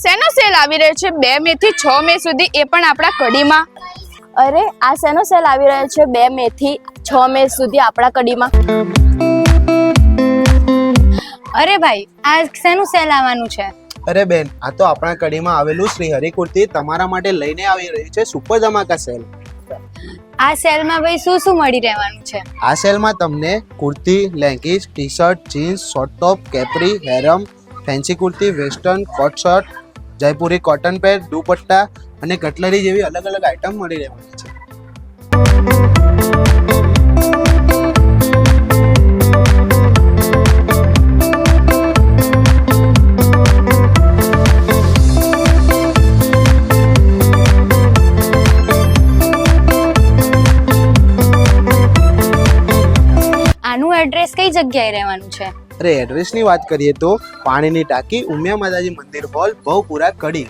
શેનો સેલ આવી રહ્યો છે 2 મે થી 6 મે સુધી, એ પણ આપણા કડીમાં? અરે આ શેનો સેલ આવી રહ્યો છે 2 મે થી 6 મે સુધી આપણા કડીમાં? અરે ભાઈ, આ શેનું સેલ આવવાનું છે? અરે બેન, આ તો આપણા કડીમાં આવેલું શ્રી હરિ કુર્તી તમારા માટે લઈને આવી રહી છે સુપર ધમાકા સેલ. આ સેલમાં ભાઈ શું શું મળી રહેવાનું છે? આ સેલમાં તમને kurti, leggings, T shirt, jeans, short top, capri, harem, fancy kurti, western, coat shirt, Jaipuri cotton pant, dupatta અને કટલરી જેવી અલગ અલગ આઇટમ મળી રહેવાની છે. આનું એડ્રેસ કઈ જગ્યાએ રહેવાનું છે? અરે એડ્રેસની વાત કરીએ તો પાણીની ટાંકી, ઉમિયા માતાજી મંદિર હોલ, બહુપુરા, કડી.